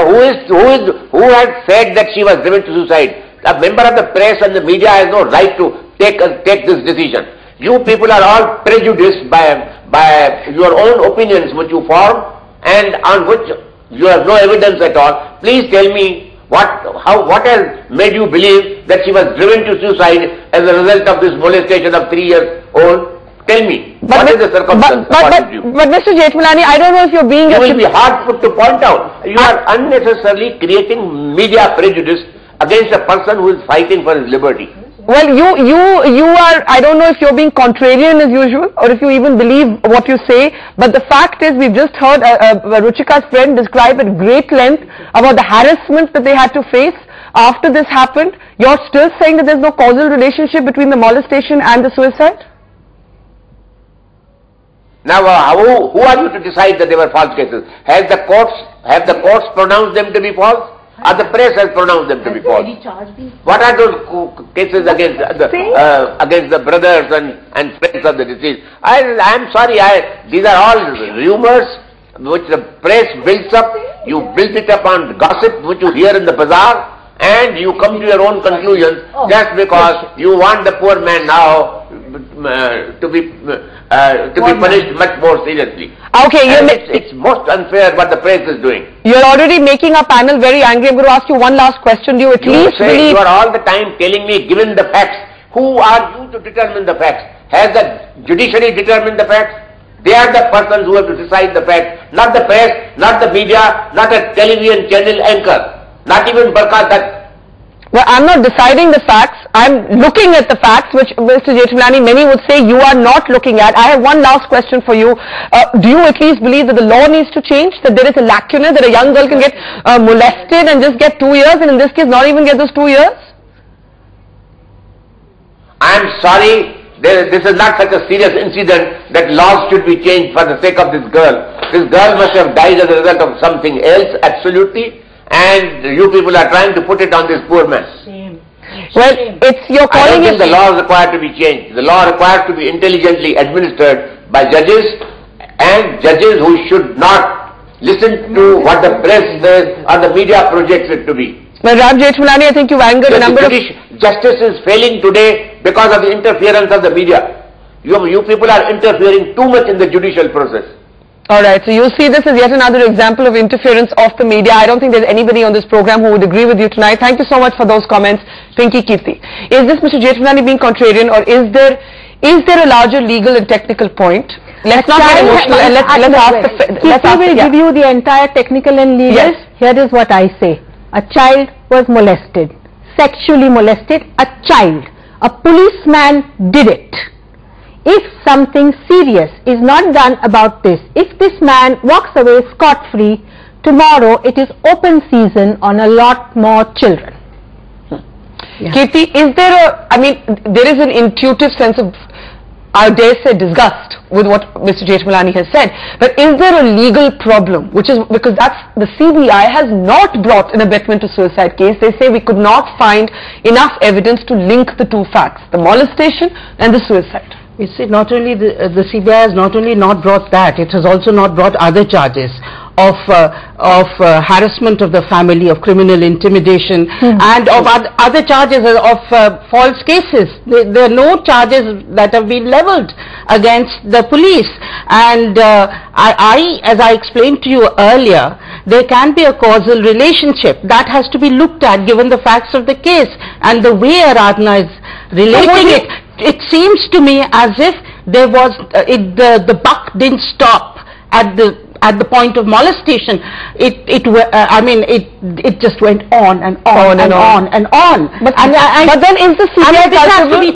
Who has said that she was driven to suicide? A member of the press and the media has no right to take this decision. You people are all prejudiced by your own opinions which you form and on which you have no evidence at all. Please tell me what has made you believe that she was driven to suicide as a result of this molestation of 3 years old? Tell me, what is the circumstance? But Mr. Jethmalani, I don't know if you're being... You will be hard put to point out. You are unnecessarily creating media prejudice against a person who is fighting for his liberty. Well, you are, I don't know if you're being contrarian as usual or if you even believe what you say, but the fact is we've just heard Ruchika's friend describe at great length about the harassment that they had to face after this happened. You're still saying that there's no causal relationship between the molestation and the suicide? Now, who are you to decide that they were false cases? Have the courts pronounced them to be false? Or the press has pronounced them to be false? What are those cases against the brothers and friends of the deceased? I am sorry, these are all rumors which the press builds up. You build it up on gossip which you hear in the bazaar, and you come to your own conclusions just because you want the poor man now to be punished much more seriously. Okay, it's most unfair what the press is doing. You're already making our panel very angry. I'm going to ask you one last question. Do you at least believe... You are all the time telling me, given the facts, who are you to determine the facts? Has the judiciary determined the facts? They are the persons who have to decide the facts, not the press, not the media, not a television channel anchor, not even Barka Dutt. Well, I'm not deciding the facts. I'm looking at the facts, which Mr. Jethmalani, many would say you are not looking at. I have one last question for you. Do you at least believe that the law needs to change? That there is a lacuna, that a young girl can get molested and just get 2 years, and in this case not even get those 2 years? I'm sorry, this is not such a serious incident that laws should be changed for the sake of this girl. This girl must have died as a result of something else, absolutely. And you people are trying to put it on this poor man. Shame. Well, it's your calling. I don't think the law is required to be changed. The law requires to be intelligently administered by judges, and judges who should not listen to what the press says or the media projects it to be. Well, Ram Jethmalani, I think you've angered a number of... Justice is failing today because of the interference of the media. You people are interfering too much in the judicial process. Alright, so you see this as yet another example of interference of the media. I don't think there's anybody on this program who would agree with you tonight. Thank you so much for those comments, Pinky Kirti. Is this Mr. Jethmalani being contrarian, or is there a larger legal and technical point? Let's not get emotional and let's ask will give you the entire technical and legal. Yes. Here is what I say. A child was molested, sexually molested, a child. A policeman did it. If something serious is not done about this, if this man walks away scot-free, tomorrow it is open season on a lot more children. Yeah. Kirti, is there there is an intuitive sense of, I dare say, disgust with what Mr. Jethmalani has said, but is there a legal problem, which is, because the CBI has not brought an abetment to suicide case. They say we could not find enough evidence to link the two facts, the molestation and the suicide. You see, not only the CBI has not only not brought that, it has also not brought other charges of harassment of the family, of criminal intimidation, and of other charges of false cases. There are no charges that have been leveled against the police. And as I explained to you earlier, there can be a causal relationship that has to be looked at given the facts of the case and the way Aradhana is relating it. It seems to me as if there was the buck didn't stop at the point of molestation. It just went on and on and on and on. But then is the CBI